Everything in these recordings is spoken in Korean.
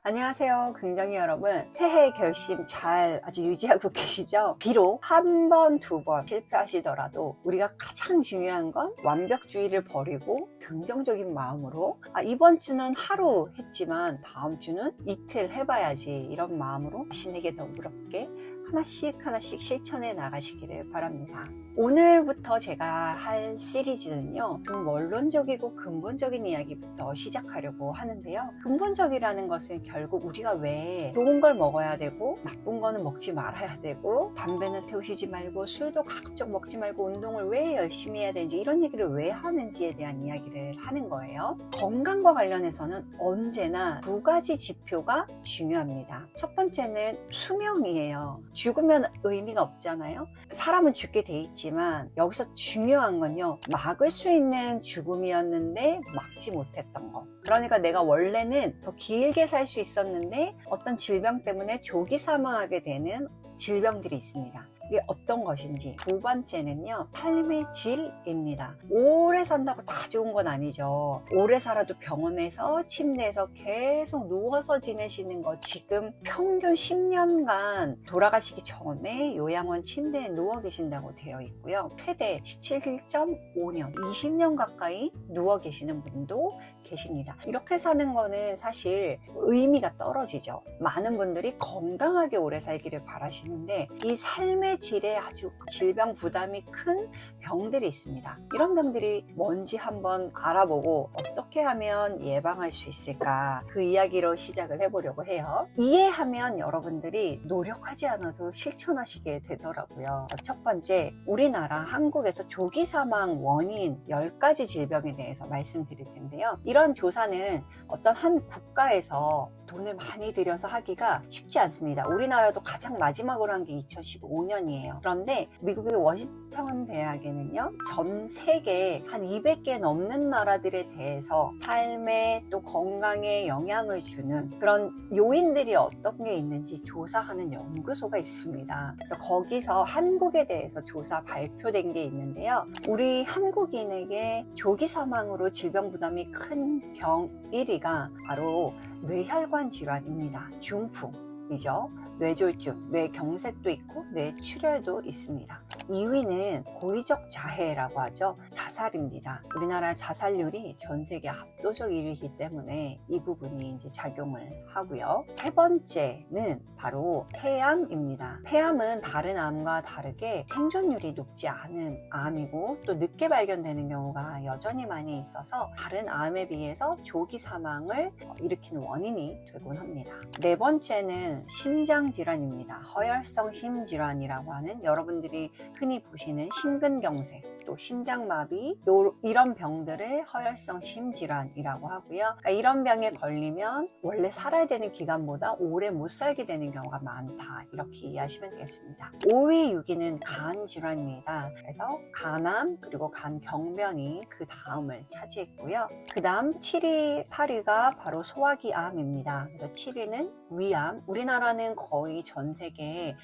안녕하세요, 긍정이 여러분. 새해 결심 잘 아직 유지하고 계시죠? 비록 한 번, 두 번 실패하시더라도 우리가 가장 중요한 건 완벽주의를 버리고 긍정적인 마음으로 이번 주는 하루 했지만 다음 주는 이틀 해봐야지, 이런 마음으로 자신에게 너그럽게 하나씩 실천해 나가시기를 바랍니다. 오늘부터 제가 할 시리즈는요, 좀 원론적이고 근본적인 이야기부터 시작하려고 하는데요. 근본적이라는 것은 결국 우리가 왜 좋은 걸 먹어야 되고 나쁜 거는 먹지 말아야 되고 담배는 태우시지 말고 술도 가급적 먹지 말고 운동을 왜 열심히 해야 되는지, 이런 얘기를 왜 하는지에 대한 이야기를 하는 거예요. 건강과 관련해서는 언제나 두 가지 지표가 중요합니다. 첫 번째는 수명이에요. 죽으면 의미가 없잖아요. 사람은 죽게 돼 있지만 여기서 중요한 건요, 막을 수 있는 죽음이었는데 막지 못했던 거. 그러니까 내가 원래는 더 길게 살 수 있었는데 어떤 질병 때문에 조기 사망하게 되는 질병들이 있습니다. 이게 어떤 것인지. 두 번째는요, 삶의 질입니다. 오래 산다고 다 좋은 건 아니죠. 오래 살아도 병원에서 침대에서 계속 누워서 지내시는 거, 지금 평균 10년간 돌아가시기 전에 요양원 침대에 누워 계신다고 되어 있고요. 최대 17.5년, 20년 가까이 누워 계시는 분도 계십니다. 이렇게 사는 거는 사실 의미가 떨어지죠. 많은 분들이 건강하게 오래 살기를 바라시는데 이 삶의 질에 아주 질병 부담이 큰 병들이 있습니다. 이런 병들이 뭔지 한번 알아보고 어떻게 하면 예방할 수 있을까, 그 이야기로 시작을 해보려고 해요. 이해하면 여러분들이 노력하지 않아도 실천하시게 되더라고요. 첫 번째, 우리나라 한국에서 조기 사망 원인 10가지 질병에 대해서 말씀드릴 텐데요. 이런 조사는 어떤 한 국가에서 돈을 많이 들여서 하기가 쉽지 않습니다. 우리나라도 가장 마지막으로 한 게 2015년이에요. 그런데 미국의 워싱턴 대학에는요, 전 세계 한 200개 넘는 나라들에 대해서 삶에 또 건강에 영향을 주는 그런 요인들이 어떤 게 있는지 조사하는 연구소가 있습니다. 그래서 거기서 한국에 대해서 조사 발표된 게 있는데요. 우리 한국인에게 조기 사망으로 질병 부담이 큰 병 1위가 바로 뇌혈관 질환입니다. 중풍이죠. 뇌졸중, 뇌경색도 있고 뇌출혈도 있습니다. 2위는 고의적 자해라고 하죠. 자살입니다. 우리나라 자살률이 전 세계 압도적 1위이기 때문에 이 부분이 이제 작용을 하고요. 세 번째는 바로 폐암입니다. 폐암은 다른 암과 다르게 생존율이 높지 않은 암이고 또 늦게 발견되는 경우가 여전히 많이 있어서 다른 암에 비해서 조기 사망을 일으키는 원인이 되곤 합니다. 네 번째는 심장질환입니다. 허혈성 심질환이라고 하는, 여러분들이 흔히 보시는 심근경색, 또 심장마비, 이런 병들을 허혈성 심질환이라고 하고요. 그러니까 이런 병에 걸리면 원래 살아야 되는 기간보다 오래 못 살게 되는 경우가 많다, 이렇게 이해하시면 되겠습니다. 5위, 6위는 간질환입니다. 그래서 간암 그리고 간경변이 그 다음을 차지했고요. 그 다음 7위, 8위가 바로 소화기암입니다. 그래서 7위는 위암. 우리나라는 거의 전 세계에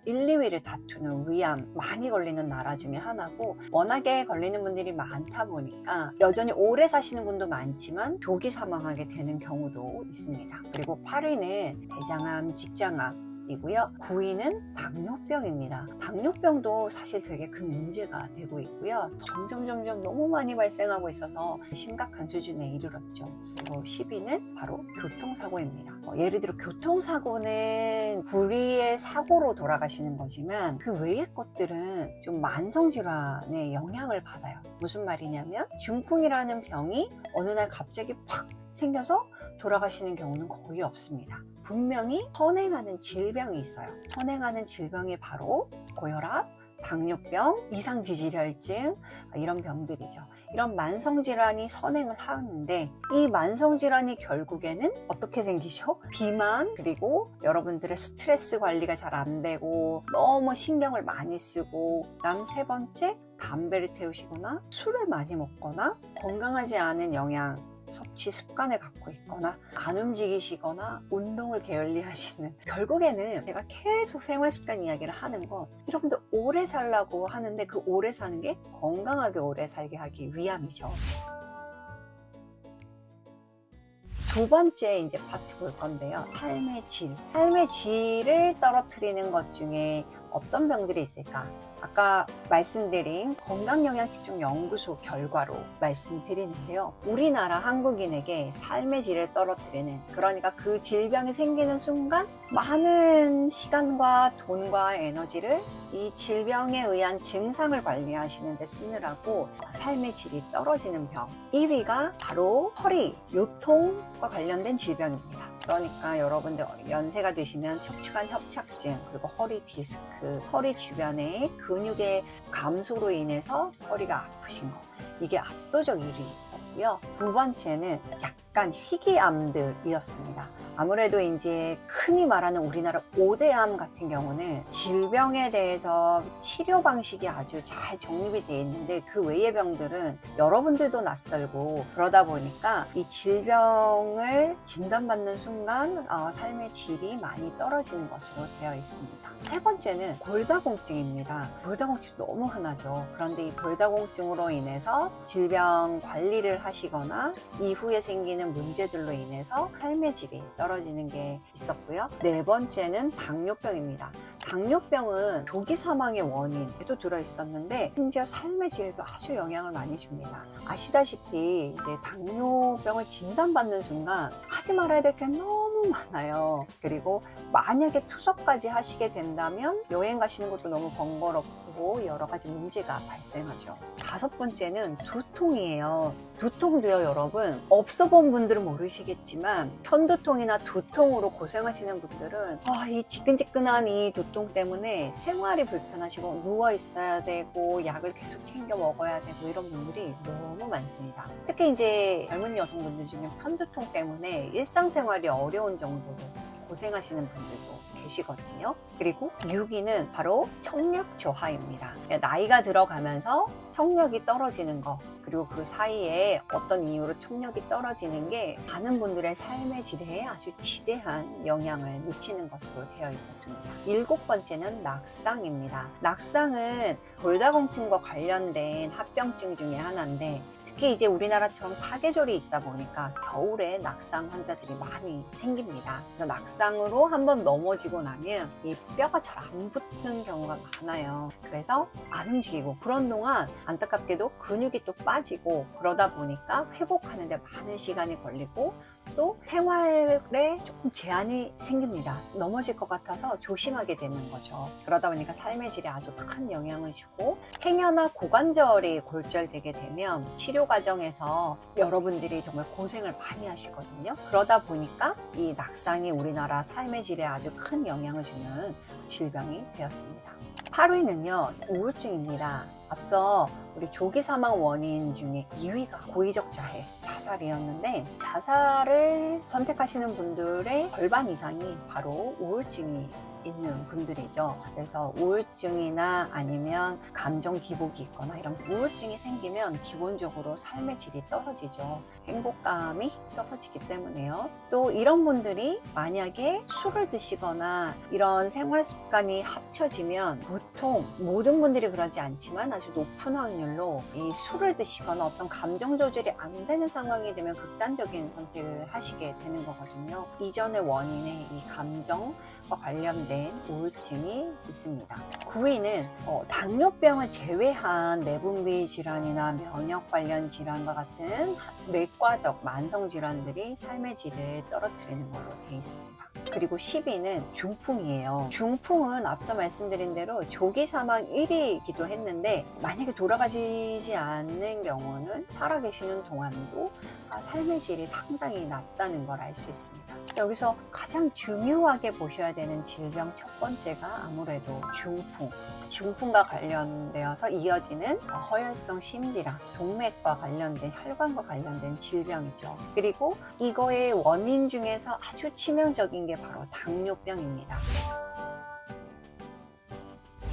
1, 2위를 다투는 위암 많이 걸리는 나라 중에 하나고, 워낙에 걸리는 분들이 많다 보니까 여전히 오래 사시는 분도 많지만 조기 사망하게 되는 경우도 있습니다. 그리고 8위는 대장암, 직장암 이고요. 9위는 당뇨병입니다. 당뇨병도 사실 되게 큰 문제가 되고 있고요. 점점 너무 많이 발생하고 있어서 심각한 수준에 이르렀죠. 그리고 10위는 바로 교통사고입니다. 예를 들어 교통사고는 불의의 사고로 돌아가시는 거지만 그 외의 것들은 좀 만성질환의 영향을 받아요. 무슨 말이냐면 중풍이라는 병이 어느 날 갑자기 팍 생겨서 돌아가시는 경우는 거의 없습니다. 분명히 선행하는 질병이 있어요. 선행하는 질병이 바로 고혈압, 당뇨병, 이상지질혈증, 이런 병들이죠. 이런 만성질환이 선행을 하는데 이 만성질환이 결국에는 어떻게 생기죠? 비만, 그리고 여러분들의 스트레스 관리가 잘 안 되고 너무 신경을 많이 쓰고, 그다음 세 번째, 담배를 태우시거나 술을 많이 먹거나 건강하지 않은 영양 섭취 습관을 갖고 있거나 안 움직이시거나 운동을 게을리 하시는, 결국에는 제가 계속 생활습관 이야기를 하는 건 여러분들 오래 살라고 하는데 그 오래 사는 게 건강하게 오래 살게 하기 위함이죠. 두 번째 이제 파트 볼 건데요. 삶의 질. 삶의 질을 떨어뜨리는 것 중에 어떤 병들이 있을까? 아까 말씀드린 건강영양집중연구소 결과로 말씀드리는데요. 우리나라 한국인에게 삶의 질을 떨어뜨리는, 그러니까 그 질병이 생기는 순간 많은 시간과 돈과 에너지를 이 질병에 의한 증상을 관리하시는 데 쓰느라고 삶의 질이 떨어지는 병 1위가 바로 허리, 요통과 관련된 질병입니다. 그러니까 여러분들 연세가 드시면 척추관 협착증, 그리고 허리 디스크, 허리 주변의 근육의 감소로 인해서 허리가 아프신 거, 이게 압도적 1위였고요. 두 번째는 약간 희귀암들이었습니다. 아무래도 이제 흔히 말하는 우리나라 5대암 같은 경우는 질병에 대해서 치료 방식이 아주 잘 정립이 되어 있는데 그 외의 병들은 여러분들도 낯설고, 그러다 보니까 이 질병을 진단받는 순간 삶의 질이 많이 떨어지는 것으로 되어 있습니다. 세 번째는 골다공증입니다. 골다공증 너무 흔하죠. 그런데 이 골다공증으로 인해서 질병 관리를 하시거나 이후에 생기는 문제들로 인해서 삶의 질이 떨어지는 게 있었고요. 네 번째는 당뇨병입니다. 당뇨병은 조기 사망의 원인에도 들어있었는데 심지어 삶의 질에도 아주 영향을 많이 줍니다. 아시다시피 이제 당뇨병을 진단받는 순간 하지 말아야 될 게 너무 많아요. 그리고 만약에 투석까지 하시게 된다면 여행 가시는 것도 너무 번거롭고 여러 가지 문제가 발생하죠. 다섯 번째는 두통이에요. 두통도요, 여러분, 없어본 분들은 모르시겠지만 편두통이나 두통으로 고생하시는 분들은 이 지끈지끈한 이 두통 때문에 생활이 불편하시고 누워 있어야 되고 약을 계속 챙겨 먹어야 되고 이런 분들이 너무 많습니다. 특히 이제 젊은 여성분들 중에 편두통 때문에 일상생활이 어려운 정도로 고생하시는 분들도 계시거든요. 그리고 6위는 바로 청력 저하입니다. 나이가 들어가면서 청력이 떨어지는 거, 그리고 그 사이에 어떤 이유로 청력이 떨어지는 게 많은 분들의 삶의 질에 아주 지대한 영향을 미치는 것으로 되어 있었습니다. 7번째는 낙상입니다. 낙상은 골다공증과 관련된 합병증 중에 하나인데 특히 이제 우리나라처럼 사계절이 있다 보니까 겨울에 낙상 환자들이 많이 생깁니다. 그래서 낙상으로 한번 넘어지고 나면 이 뼈가 잘 안 붙는 경우가 많아요. 그래서 안 움직이고 그런 동안 안타깝게도 근육이 또 빠지고 그러다 보니까 회복하는 데 많은 시간이 걸리고 또 생활에 조금 제한이 생깁니다. 넘어질 것 같아서 조심하게 되는 거죠. 그러다 보니까 삶의 질에 아주 큰 영향을 주고 행여나 고관절이 골절되게 되면 치료 과정에서 여러분들이 정말 고생을 많이 하시거든요. 그러다 보니까 이 낙상이 우리나라 삶의 질에 아주 큰 영향을 주는 질병이 되었습니다. 8위는요, 우울증입니다. 앞서 우리 조기 사망 원인 중에 2위가 고의적 자해, 자살이었는데 자살을 선택하시는 분들의 절반 이상이 바로 우울증이 있는 분들이죠. 그래서 우울증이나 아니면 감정 기복이 있거나 이런 우울증이 생기면 기본적으로 삶의 질이 떨어지죠. 행복감이 떨어지기 때문에요. 또 이런 분들이 만약에 술을 드시거나 이런 생활 습관이 합쳐지면 보통 모든 분들이 그러지 않지만 아주 높은 확률로 이 술을 드시거나 어떤 감정 조절이 안 되는 상황이 되면 극단적인 선택을 하시게 되는 거거든요. 이전의 원인의 이 감정과 관련된 우울증이 있습니다. 9위는 당뇨병을 제외한 내분비 질환이나 면역 관련 질환과 같은 내과적 만성 질환들이 삶의 질을 떨어뜨리는 걸로 되어 있습니다. 그리고 10위는 중풍이에요. 중풍은 앞서 말씀드린 대로 조기 사망 1위이기도 했는데 만약에 돌아가시지 않는 경우는 살아계시는 동안도 삶의 질이 상당히 낮다는 걸 알 수 있습니다. 여기서 가장 중요하게 보셔야 되는 질병 첫 번째가 아무래도 중풍과 관련되어서 이어지는 허혈성 심질환, 동맥과 관련된 혈관과 관련된 질병이죠. 그리고 이거의 원인 중에서 아주 치명적인 게 바로 당뇨병입니다.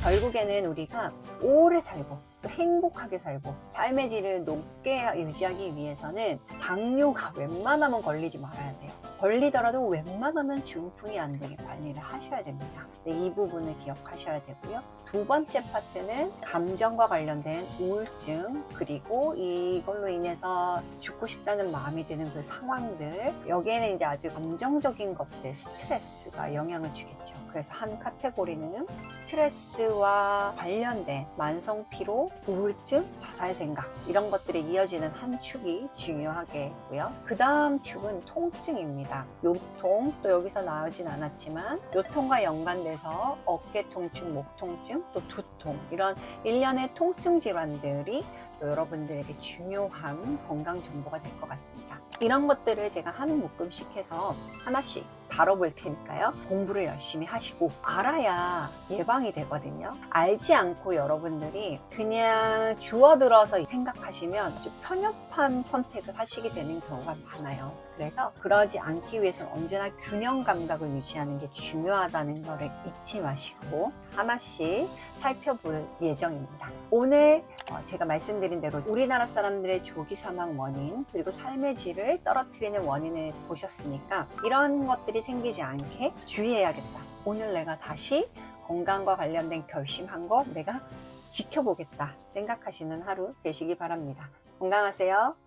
결국에는 우리가 오래 살고 또 행복하게 살고 삶의 질을 높게 유지하기 위해서는 당뇨가 웬만하면 걸리지 말아야 돼요. 걸리더라도 웬만하면 중풍이 안 되게 관리를 하셔야 됩니다. 네, 이 부분을 기억하셔야 되고요. 두 번째 파트는 감정과 관련된 우울증, 그리고 이걸로 인해서 죽고 싶다는 마음이 드는 그 상황들, 여기에는 이제 아주 감정적인 것들, 스트레스가 영향을 주겠죠. 그래서 한 카테고리는 스트레스와 관련된 만성 피로, 우울증, 자살 생각, 이런 것들이 이어지는 한 축이 중요하겠고요. 그 다음 축은 통증입니다. 요통, 또 여기서 나오진 않았지만 요통과 연관돼서 어깨 통증, 목 통증, 또 두통, 이런 일련의 통증 질환들이 또 여러분들에게 중요한 건강 정보가 될 것 같습니다. 이런 것들을 제가 한 묶음씩 해서 하나씩 다뤄볼 테니까요. 공부를 열심히 하시고 알아야 예방이 되거든요. 알지 않고 여러분들이 그냥 주워들어서 생각하시면 아주 편협한 선택을 하시게 되는 경우가 많아요. 그래서 그러지 않기 위해서는 언제나 균형 감각을 유지하는 게 중요하다는 것을 잊지 마시고 하나씩 살펴볼 예정입니다. 오늘 제가 말씀드린 대로 우리나라 사람들의 조기 사망 원인, 그리고 삶의 질을 떨어뜨리는 원인을 보셨으니까 이런 것들이 생기지 않게 주의해야겠다. 오늘 내가 다시 건강과 관련된 결심한 거 내가 지켜보겠다 생각하시는 하루 되시기 바랍니다. 건강하세요.